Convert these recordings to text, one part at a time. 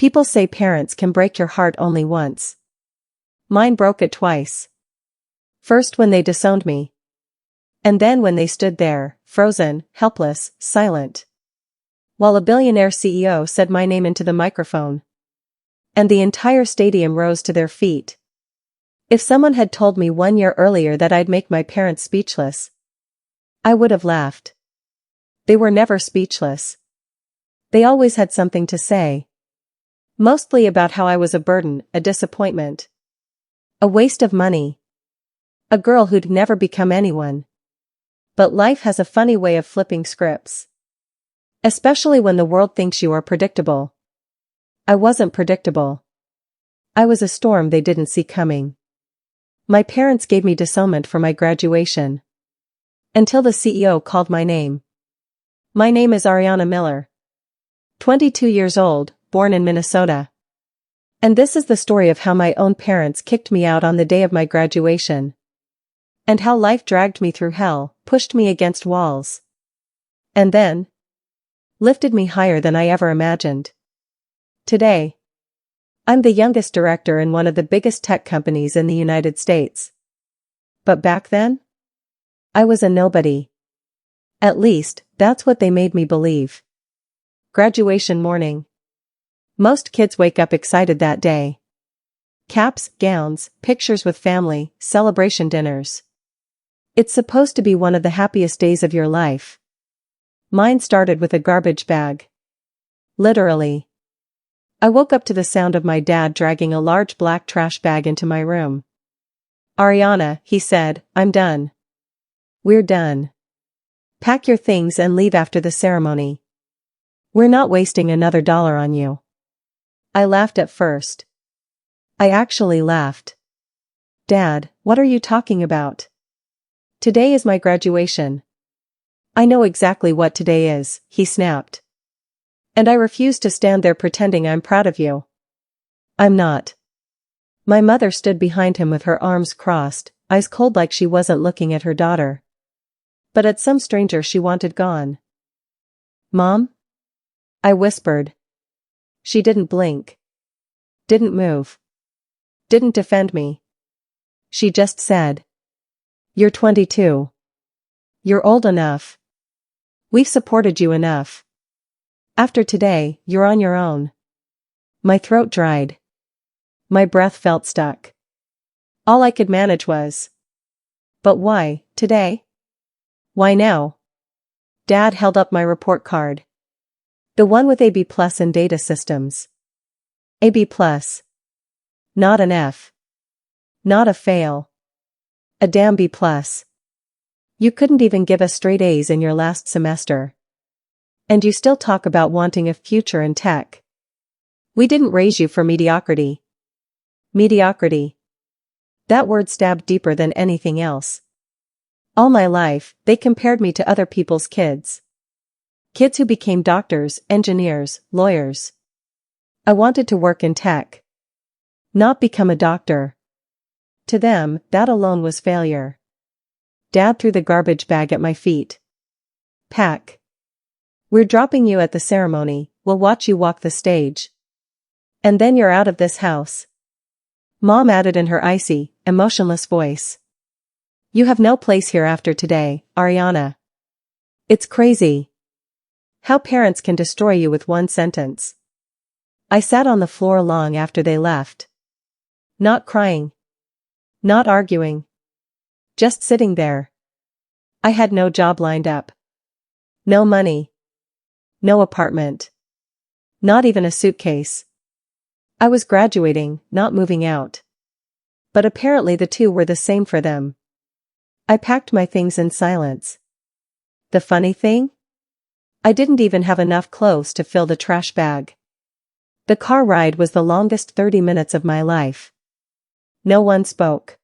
People say parents can break your heart only once. Mine broke it twice. First when they disowned me. And then when they stood there, frozen, helpless, silent. While a billionaire CEO said my name into the microphone. And the entire stadium rose to their feet. If someone had told me 1 year earlier that I'd make my parents speechless, I would have laughed. They were never speechless. They always had something to say. Mostly about how I was a burden, a disappointment. A waste of money. A girl who'd never become anyone. But life has a funny way of flipping scripts. Especially when the world thinks you are predictable. I wasn't predictable. I was a storm they didn't see coming. My parents gave me disownment for my graduation. Until the CEO called my name. My name is Ariana Miller. 22 years old, born in Minnesota. And this is the story of how my own parents kicked me out on the day of my graduation. And how life dragged me through hell, pushed me against walls. And then lifted me higher than I ever imagined. Today, I'm the youngest director in one of the biggest tech companies in the United States. But back then, I was a nobody. At least, that's what they made me believe. Graduation morning. Most kids wake up excited that day. Caps, gowns, pictures with family, celebration dinners. It's supposed to be one of the happiest days of your life. Mine started with a garbage bag. Literally. I woke up to the sound of my dad dragging a large black trash bag into my room. Ariana, he said, I'm done. We're done. Pack your things and leave after the ceremony. We're not wasting another dollar on you. I laughed at first. I actually laughed. Dad, what are you talking about? Today is my graduation. I know exactly what today is, he snapped. And I refuse to stand there pretending I'm proud of you. I'm not. My mother stood behind him with her arms crossed, eyes cold like she wasn't looking at her daughter. But at some stranger she wanted gone. Mom? I whispered. She didn't blink. Didn't move. Didn't defend me. She just said. You're 22. You're old enough. We've supported you enough. After today, you're on your own. My throat dried. My breath felt stuck. All I could manage was. But why, today? Why now? Dad held up my report card. The one with AB+ in data systems. AB+. Not an F. Not a fail. A damn B+. You couldn't even give us straight A's in your last semester. And you still talk about wanting a future in tech. We didn't raise you for mediocrity. Mediocrity. That word stabbed deeper than anything else. All my life, they compared me to other people's kids. Kids who became doctors, engineers, lawyers. I wanted to work in tech. Not become a doctor. To them, that alone was failure. Dad threw the garbage bag at my feet. Pack. We're dropping you at the ceremony, we'll watch you walk the stage. And then you're out of this house. Mom added in her icy, emotionless voice. You have no place here after today, Ariana. It's crazy. How parents can destroy you with one sentence. I sat on the floor long after they left. Not crying. Not arguing. Just sitting there. I had no job lined up. No money. No apartment. Not even a suitcase. I was graduating, not moving out. But apparently the two were the same for them. I packed my things in silence. The funny thing? I didn't even have enough clothes to fill the trash bag. The car ride was the longest 30 minutes of my life. No one spoke.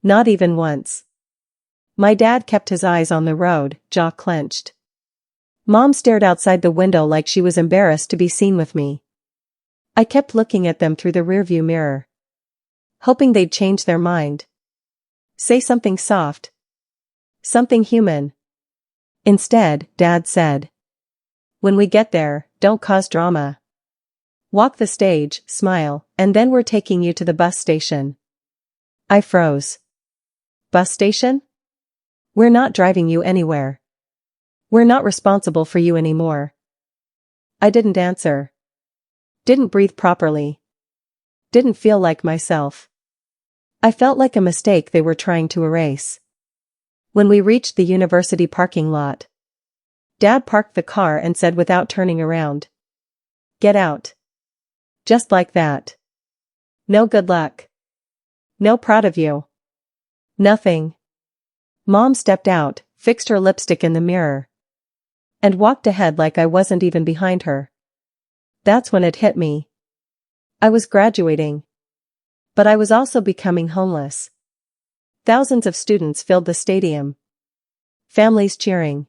Not even once. My dad kept his eyes on the road, jaw clenched. Mom stared outside the window like she was embarrassed to be seen with me. I kept looking at them through the rearview mirror. Hoping they'd change their mind. Say something soft. Something human. Instead, Dad said. When we get there, don't cause drama. Walk the stage, smile, and then we're taking you to the bus station. I froze. Bus station? We're not driving you anywhere. We're not responsible for you anymore. I didn't answer. Didn't breathe properly. Didn't feel like myself. I felt like a mistake they were trying to erase. When we reached the university parking lot, Dad parked the car and said without turning around, "Get out." Just like that. No good luck. No proud of you. Nothing. Mom stepped out, fixed her lipstick in the mirror, and walked ahead like I wasn't even behind her. That's when it hit me. I was graduating. But I was also becoming homeless. Thousands of students filled the stadium. Families cheering.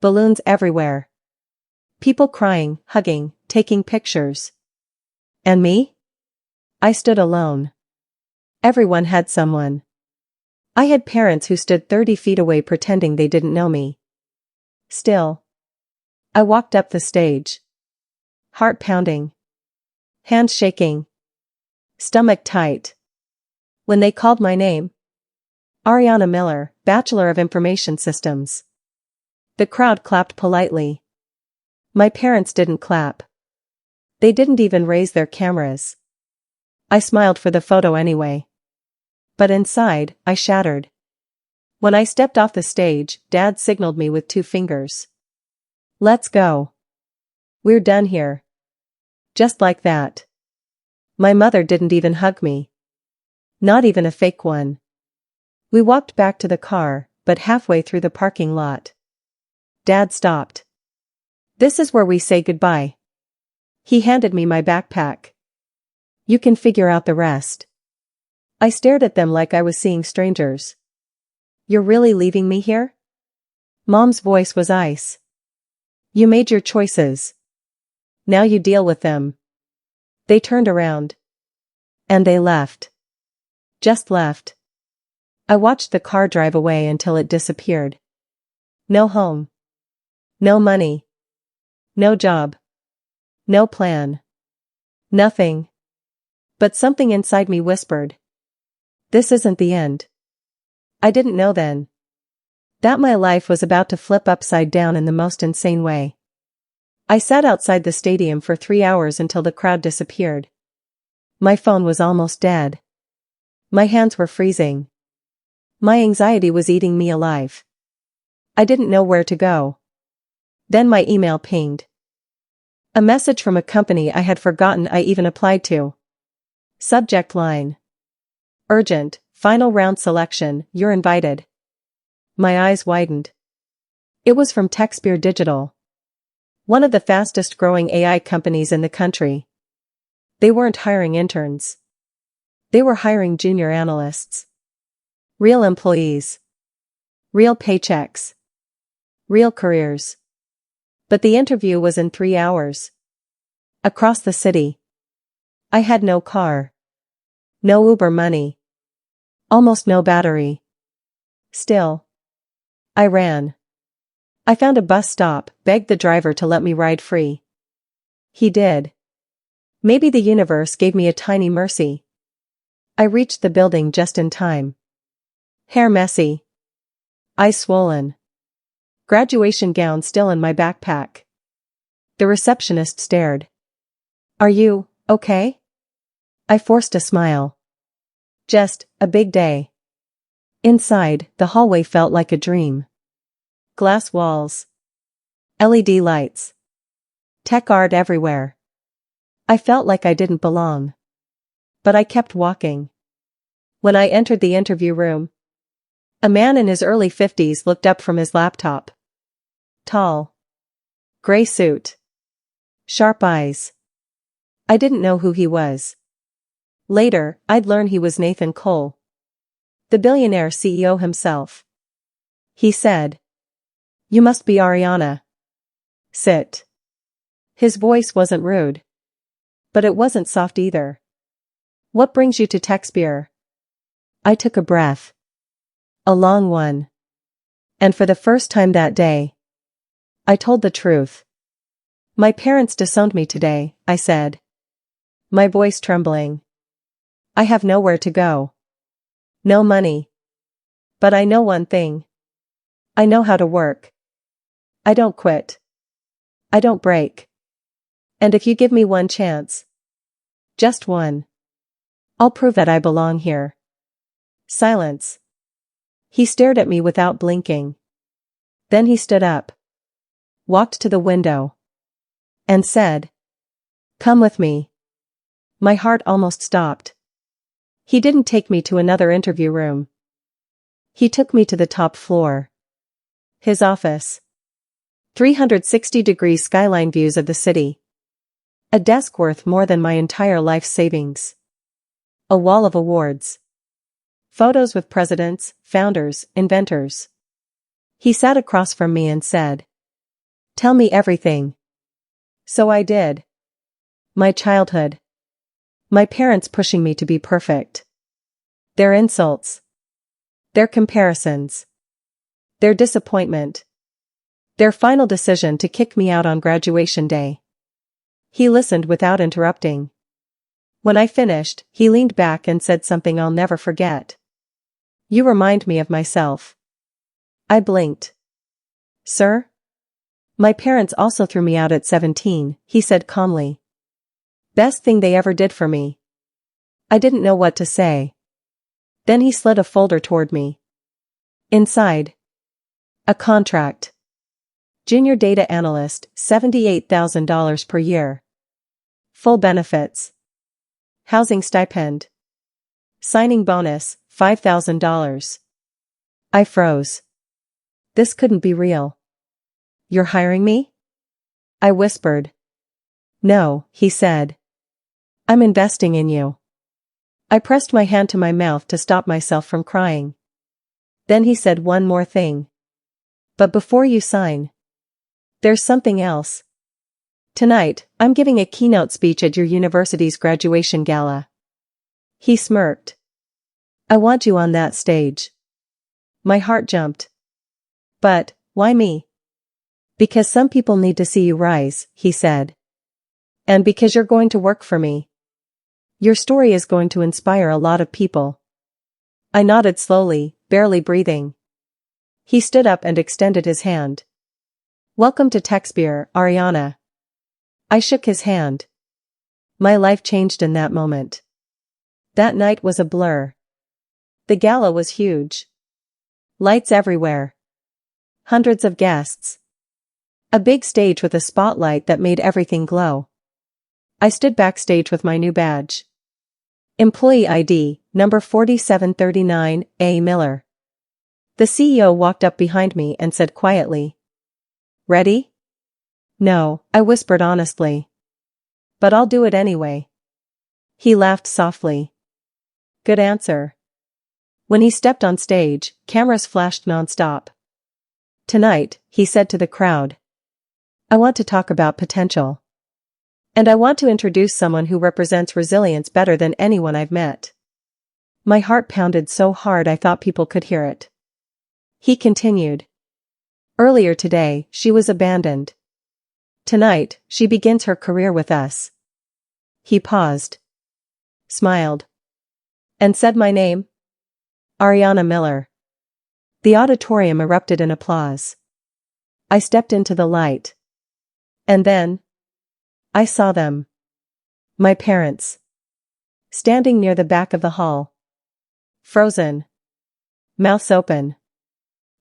Balloons everywhere. People crying, hugging, taking pictures. And me? I stood alone. Everyone had someone. I had parents who stood 30 feet away pretending they didn't know me. Still. I walked up the stage. Heart pounding. Hands shaking. Stomach tight. When they called my name. Ariana Miller, Bachelor of Information Systems. The crowd clapped politely. My parents didn't clap. They didn't even raise their cameras. I smiled for the photo anyway. But inside, I shattered. When I stepped off the stage, Dad signaled me with 2 fingers. Let's go. We're done here. Just like that. My mother didn't even hug me. Not even a fake one. We walked back to the car, but halfway through the parking lot, Dad stopped. "This is where we say goodbye." He handed me my backpack. "You can figure out the rest." I stared at them like I was seeing strangers. "You're really leaving me here?" Mom's voice was ice. "You made your choices. Now you deal with them." They turned around. And they left. Just left. I watched the car drive away until it disappeared. No home. No money. No job. No plan. Nothing. But something inside me whispered, "This isn't the end." I didn't know then that my life was about to flip upside down in the most insane way. I sat outside the stadium for 3 hours until the crowd disappeared. My phone was almost dead. My hands were freezing. My anxiety was eating me alive. I didn't know where to go. Then my email pinged. A message from a company I had forgotten I even applied to. Subject line: Urgent, final round selection, you're invited. My eyes widened. It was from Techspear Digital, one of the fastest growing AI companies in the country. They weren't hiring interns. They were hiring junior analysts. Real employees. Real paychecks. Real careers. But the interview was in 3 hours. Across the city. I had no car. No Uber money. Almost no battery. Still. I ran. I found a bus stop, begged the driver to let me ride free. He did. Maybe the universe gave me a tiny mercy. I reached the building just in time. Hair messy. Eyes swollen. Graduation gown still in my backpack. The receptionist stared. "Are you okay?" I forced a smile. Just a big day. Inside, the hallway felt like a dream. Glass walls. LED lights. Tech art everywhere. I felt like I didn't belong. But I kept walking. When I entered the interview room, a man in his early 50s looked up from his laptop. Tall. Gray suit. Sharp eyes. I didn't know who he was. Later, I'd learn he was Nathan Cole, the Billionaire CEO himself. He said, "You must be Ariana. Sit." His voice wasn't rude. But it wasn't soft either. "What brings you to Techspear?" I took a breath. A long one. And for the first time that day, I told the truth. "My parents disowned me today," I said. My voice trembling. I have nowhere to go. No money. But I know one thing. I know how to work. I don't quit. I don't break. And if you give me one chance, just one, I'll prove that I belong here. Silence. He stared at me without blinking. Then he stood up, walked to the window, and said, "Come with me." My heart almost stopped. He didn't take me to another interview room. He took me to the top floor. His office. 360-degree skyline views of the city. A desk worth more than my entire life's savings. A wall of awards. Photos with presidents, founders, inventors. He sat across from me and said, "Tell me everything." So I did. My childhood. My parents pushing me to be perfect. Their insults. Their comparisons. Their disappointment. Their final decision to kick me out on graduation day. He listened without interrupting. When I finished, he leaned back and said something I'll never forget. "You remind me of myself." I blinked. "Sir?" "My parents also threw me out at 17, he said calmly. "Best thing they ever did for me." I didn't know what to say. Then he slid a folder toward me. Inside. A contract. Junior data analyst, $78,000 per year. Full benefits. Housing stipend. Signing bonus, $5,000. I froze. This couldn't be real. "You're hiring me?" I whispered. "No," he said. "I'm investing in you." I pressed my hand to my mouth to stop myself from crying. Then he said one more thing. "But before you sign, there's something else. Tonight, I'm giving a keynote speech at your university's graduation gala." He smirked. "I want you on that stage." My heart jumped. "But, why me?" "Because some people need to see you rise," he said. "And because you're going to work for me. Your story is going to inspire a lot of people." I nodded slowly, barely breathing. He stood up and extended his hand. "Welcome to Texbeer, Ariana." I shook his hand. My life changed in that moment. That night was a blur. The gala was huge. Lights everywhere. Hundreds of guests. A big stage with a spotlight that made everything glow. I stood backstage with my new badge. Employee ID, number 4739, A. Miller. The CEO walked up behind me and said quietly, "Ready?" "No," I whispered honestly. "But I'll do it anyway." He laughed softly. "Good answer." When he stepped on stage, cameras flashed nonstop. "Tonight," he said to the crowd, "I want to talk about potential. And I want to introduce someone who represents resilience better than anyone I've met." My heart pounded so hard I thought people could hear it. He continued. "Earlier today, she was abandoned. Tonight, she begins her career with us." He paused, smiled, and said my name. Ariana Miller. The auditorium erupted in applause. I stepped into the light. And then, I saw them. My parents. Standing near the back of the hall. Frozen. Mouths open.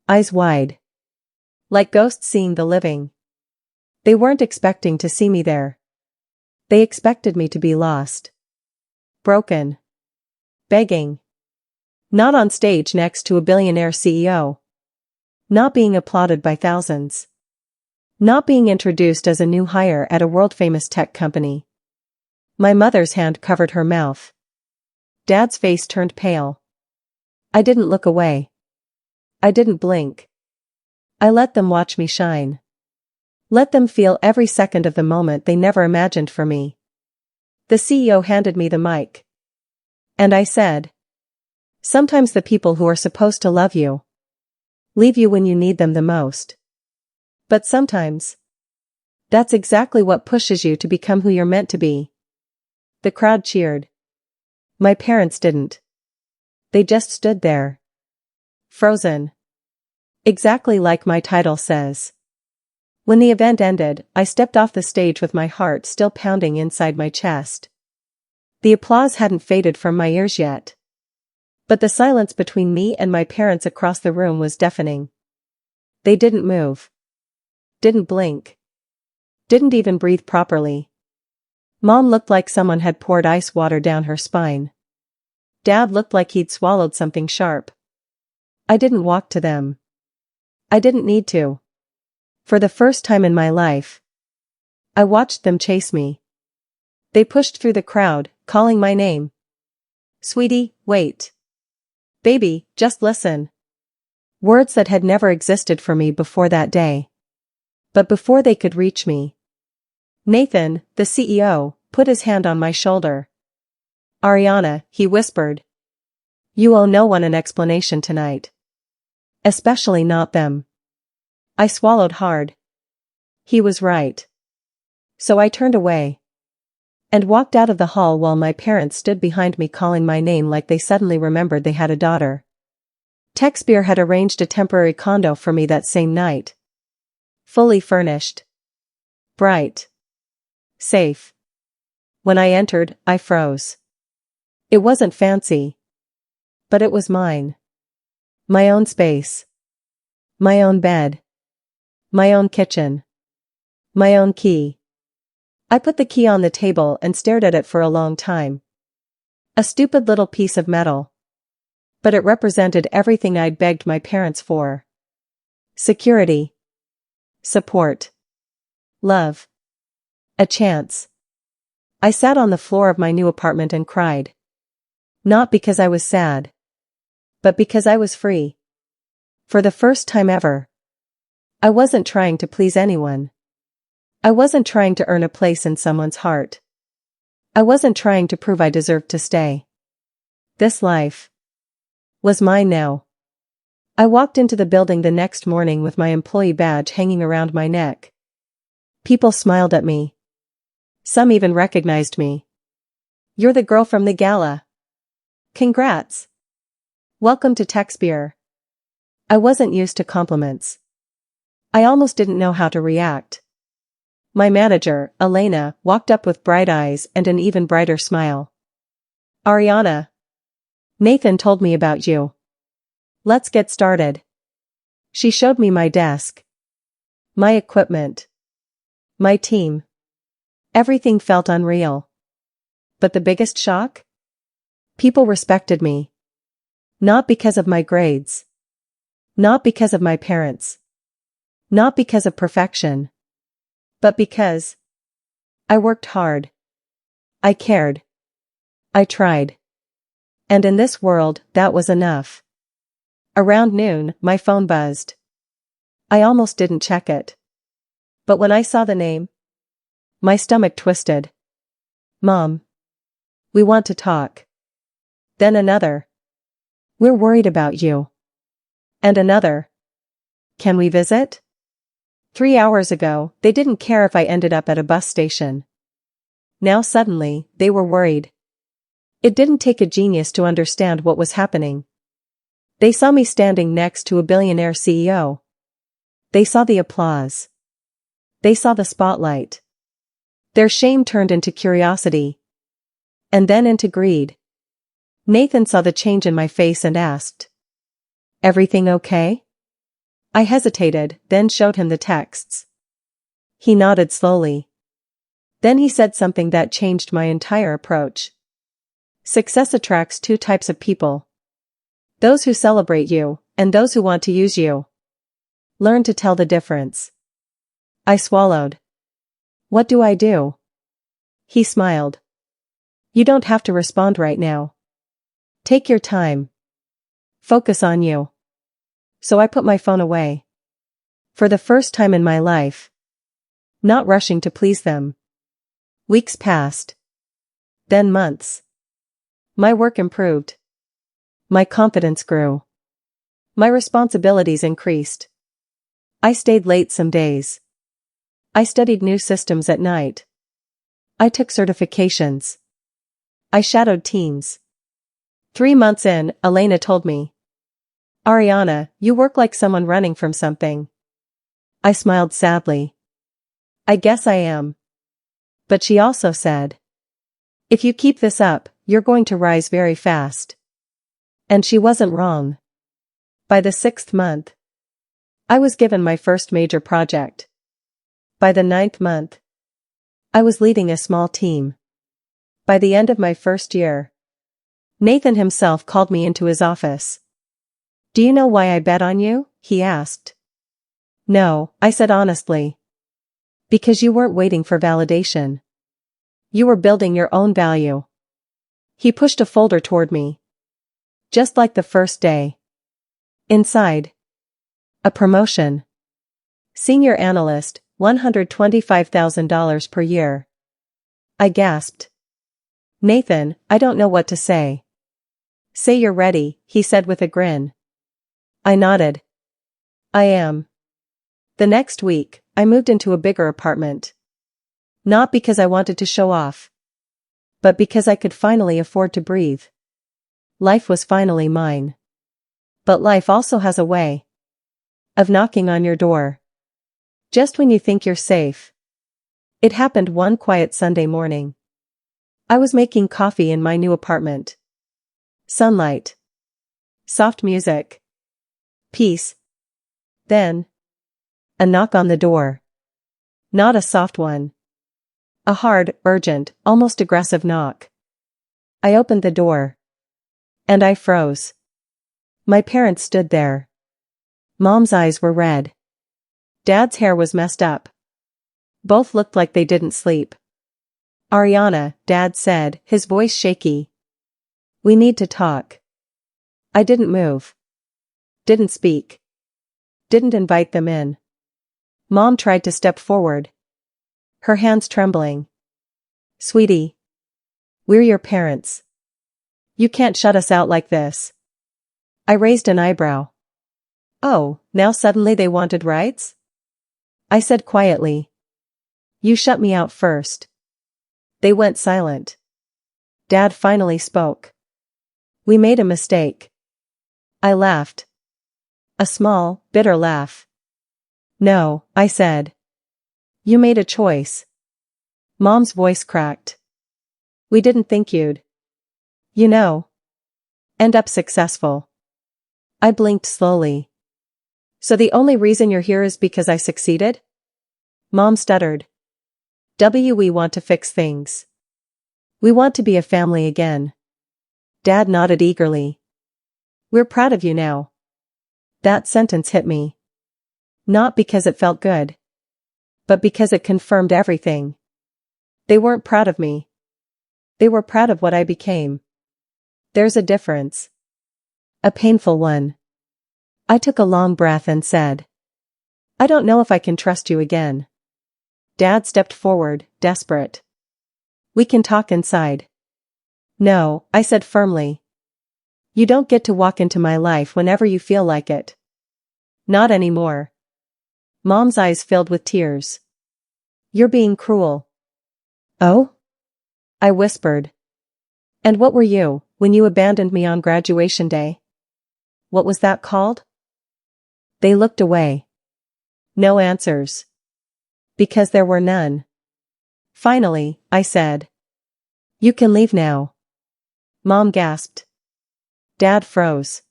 Eyes wide. Like ghosts seeing the living. They weren't expecting to see me there. They expected me to be lost. Broken. Begging. Not on stage next to a billionaire CEO. Not being applauded by thousands. Not being introduced as a new hire at a world-famous tech company. My mother's hand covered her mouth. Dad's face turned pale. I didn't look away. I didn't blink. I let them watch me shine. Let them feel every second of the moment they never imagined for me. The CEO handed me the mic. And I said, "Sometimes the people who are supposed to love you leave you when you need them the most. But sometimes, that's exactly what pushes you to become who you're meant to be." The crowd cheered. My parents didn't. They just stood there. Frozen. Exactly like my title says. When the event ended, I stepped off the stage with my heart still pounding inside my chest. The applause hadn't faded from my ears yet. But the silence between me and my parents across the room was deafening. They didn't move. Didn't blink. Didn't even breathe properly. Mom looked like someone had poured ice water down her spine. Dad looked like he'd swallowed something sharp. I didn't walk to them. I didn't need to. For the first time in my life, I watched them chase me. They pushed through the crowd, calling my name. Sweetie, wait. Baby, just listen. Words that had never existed for me before that day. But before they could reach me, Nathan, the CEO, put his hand on my shoulder. Ariana, he whispered. You owe no one an explanation tonight. Especially not them. I swallowed hard. He was right. So I turned away and walked out of the hall while my parents stood behind me calling my name like they suddenly remembered they had a daughter. Texbeer had arranged a temporary condo for me that same night. Fully furnished. Bright. Safe. When I entered, I froze. It wasn't fancy. But it was mine. My own space. My own bed. My own kitchen. My own key. I put the key on the table and stared at it for a long time. A stupid little piece of metal. But it represented everything I'd begged my parents for. Security. Support. Love. A chance. I sat on the floor of my new apartment and cried. Not because I was sad. But because I was free. For the first time ever. I wasn't trying to please anyone. I wasn't trying to earn a place in someone's heart. I wasn't trying to prove I deserved to stay. This life was mine now. I walked into the building the next morning with my employee badge hanging around my neck. People smiled at me. Some even recognized me. You're the girl from the gala. Congrats. Welcome to Texbeer. I wasn't used to compliments. I almost didn't know how to react. My manager, Elena, walked up with bright eyes and an even brighter smile. Ariana. Nathan told me about you. Let's get started. She showed me my desk. My equipment. My team. Everything felt unreal. But the biggest shock? People respected me. Not because of my grades. Not because of my parents. Not because of perfection. But because I worked hard. I cared. I tried. And in this world, that was enough. Around noon, my phone buzzed. I almost didn't check it. But when I saw the name, my stomach twisted. Mom. We want to talk. Then another. We're worried about you. And another. Can we visit? 3 hours ago, they didn't care if I ended up at a bus station. Now suddenly, they were worried. It didn't take a genius to understand what was happening. They saw me standing next to a billionaire CEO. They saw the applause. They saw the spotlight. Their shame turned into curiosity. And then into greed. Nathan saw the change in my face and asked, Everything okay? I hesitated, then showed him the texts. He nodded slowly. Then he said something that changed my entire approach. Success attracts 2 types of people. Those who celebrate you, and those who want to use you. Learn to tell the difference. I swallowed. What do I do? He smiled. You don't have to respond right now. Take your time. Focus on you. So I put my phone away. For the first time in my life. Not rushing to please them. Weeks passed. Then months. My work improved. My confidence grew. My responsibilities increased. I stayed late some days. I studied new systems at night. I took certifications. I shadowed teams. 3 months in, Elena told me. Ariana, you work like someone running from something. I smiled sadly. I guess I am. But she also said. If you keep this up, you're going to rise very fast. And she wasn't wrong. By the 6th month, I was given my first major project. By the 9th month, I was leading a small team. By the end of my first year, Nathan himself called me into his office. Do you know why I bet on you? He asked. No, I said honestly. Because you weren't waiting for validation. You were building your own value. He pushed a folder toward me. Just like the first day. Inside. A promotion. Senior analyst, $125,000 per year. I gasped. Nathan, I don't know what to say. Say you're ready, he said with a grin. I nodded. I am. The next week, I moved into a bigger apartment. Not because I wanted to show off. But because I could finally afford to breathe. Life was finally mine. But life also has a way of knocking on your door. Just when you think you're safe. It happened one quiet Sunday morning. I was making coffee in my new apartment. Sunlight. Soft music. Peace. Then. A knock on the door. Not a soft one. A hard, urgent, almost aggressive knock. I opened the door. And I froze. My parents stood there. Mom's eyes were red. Dad's hair was messed up. Both looked like they didn't sleep. Ariana, Dad said, his voice shaky. We need to talk. I didn't move. Didn't speak. Didn't invite them in. Mom tried to step forward. Her hands trembling. Sweetie. We're your parents. You can't shut us out like this. I raised an eyebrow. Oh, now suddenly they wanted rights? I said quietly. You shut me out first. They went silent. Dad finally spoke. We made a mistake. I laughed. A small, bitter laugh. No, I said. You made a choice. Mom's voice cracked. We didn't think you'd, end up successful. I blinked slowly. So the only reason you're here is because I succeeded? Mom stuttered. We want to fix things. We want to be a family again. Dad nodded eagerly. We're proud of you now. That sentence hit me. Not because it felt good. But because it confirmed everything. They weren't proud of me. They were proud of what I became. There's a difference. A painful one. I took a long breath and said. I don't know if I can trust you again. Dad stepped forward, desperate. We can talk inside. No, I said firmly. You don't get to walk into my life whenever you feel like it. Not anymore. Mom's eyes filled with tears. You're being cruel. Oh? I whispered. And what were you, when you abandoned me on graduation day? What was that called? They looked away. No answers. Because there were none. Finally, I said. You can leave now. Mom gasped. Dad froze.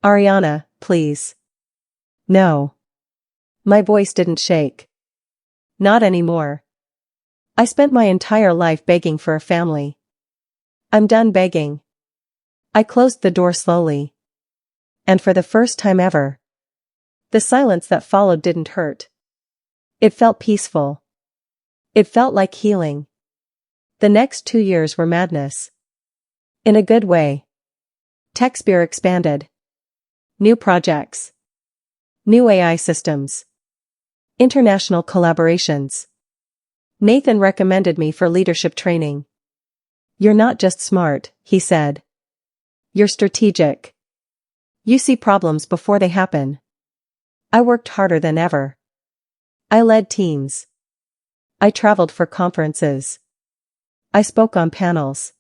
Ariana, please. No. My voice didn't shake. Not anymore. I spent my entire life begging for a family. I'm done begging. I closed the door slowly. And for the first time ever, the silence that followed didn't hurt. It felt peaceful. It felt like healing. The next 2 years were madness. In a good way. TechSpear expanded. New projects. New AI systems. International collaborations. Nathan recommended me for leadership training. You're not just smart, he said. You're strategic. You see problems before they happen. I worked harder than ever. I led teams. I traveled for conferences. I spoke on panels.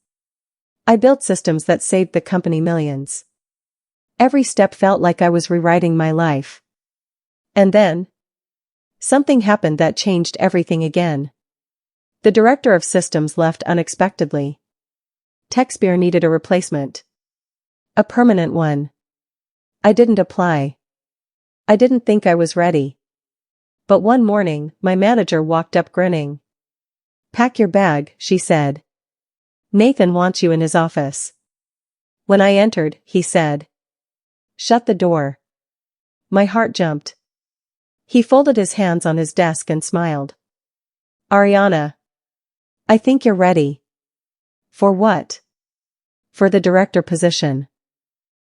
I built systems that saved the company millions. Every step felt like I was rewriting my life. And then, something happened that changed everything again. The director of systems left unexpectedly. Techsphere needed a replacement. A permanent one. I didn't apply. I didn't think I was ready. But one morning, my manager walked up grinning. "Pack your bag," she said. "Nathan wants you in his office." When I entered, he said, "Shut the door." My heart jumped. He folded his hands on his desk and smiled. "Ariana, I think you're ready." "For what?" "For the director position."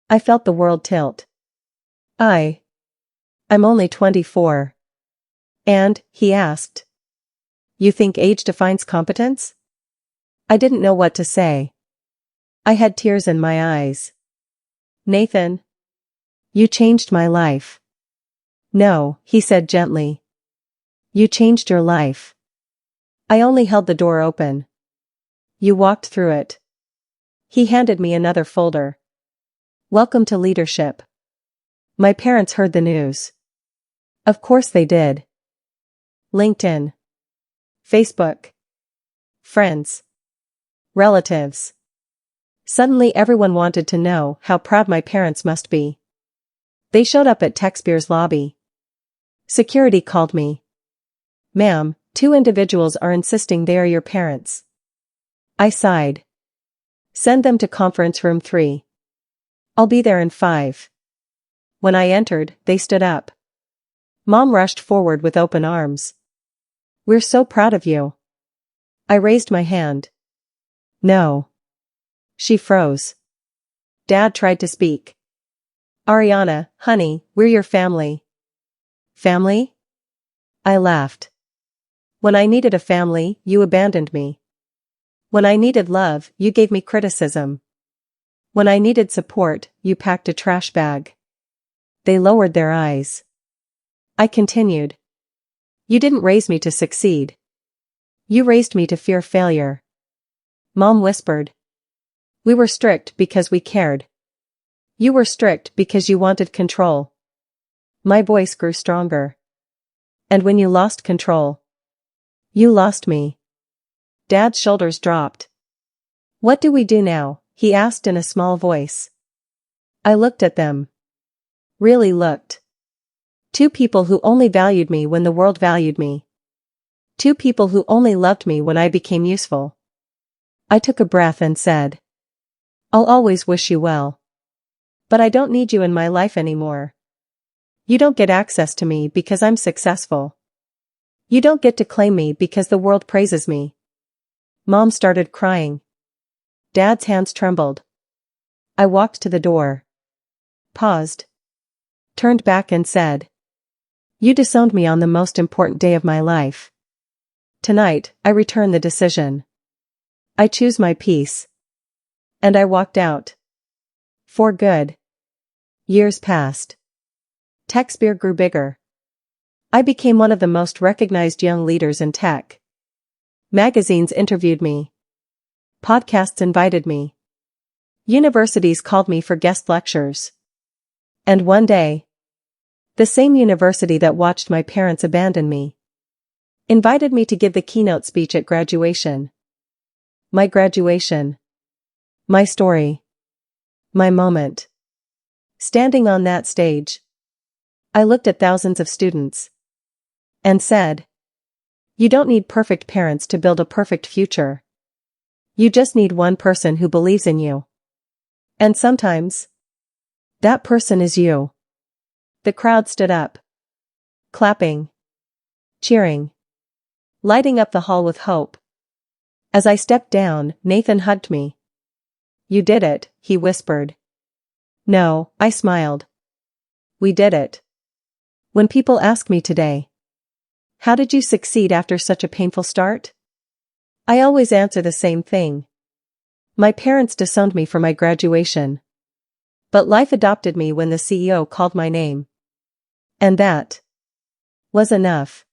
I felt the world tilt. I'm only 24. And, he asked, "You think age defines competence?" I didn't know what to say. I had tears in my eyes. "Nathan, you changed my life." "No," he said gently. "You changed your life." I only held the door open. "You walked through it." He handed me another folder. "Welcome to leadership." My parents heard the news. Of course they did. LinkedIn. Facebook. Friends. Relatives. Suddenly everyone wanted to know how proud my parents must be. They showed up at Techsphere's lobby. Security called me. "Ma'am, 2 individuals are insisting they are your parents." I sighed. "Send them to conference room 3. I'll be there in 5. When I entered, they stood up. Mom rushed forward with open arms. "We're so proud of you." I raised my hand. "No." She froze. Dad tried to speak. "Ariana, honey, we're your family." "Family?" I laughed. "When I needed a family, you abandoned me. When I needed love, you gave me criticism. When I needed support, you packed a trash bag." They lowered their eyes. I continued. "You didn't raise me to succeed. You raised me to fear failure." Mom whispered. "We were strict because we cared. You were strict because you wanted control." My voice grew stronger. "And when you lost control, you lost me." Dad's shoulders dropped. "What do we do now?" he asked in a small voice. I looked at them. Really looked. 2 people who only valued me when the world valued me. 2 people who only loved me when I became useful. I took a breath and said, "I'll always wish you well. But I don't need you in my life anymore. You don't get access to me because I'm successful. You don't get to claim me because the world praises me." Mom started crying. Dad's hands trembled. I walked to the door. Paused. Turned back and said, "You disowned me on the most important day of my life. Tonight, I return the decision. I choose my peace." And I walked out. For good. Years passed. Techsphere grew bigger. I became one of the most recognized young leaders in tech. Magazines interviewed me. Podcasts invited me. Universities called me for guest lectures. And one day, the same university that watched my parents abandon me invited me to give the keynote speech at graduation. My graduation. My story. My moment. Standing on that stage, I looked at thousands of students and said, "You don't need perfect parents to build a perfect future. You just need one person who believes in you. And sometimes, that person is you." The crowd stood up. Clapping. Cheering. Lighting up the hall with hope. As I stepped down, Nathan hugged me. "You did it," he whispered. "No," I smiled. "We did it." When people ask me today, "How did you succeed after such a painful start?" I always answer the same thing. My parents disowned me for my graduation. But life adopted me when the CEO called my name. And that was enough.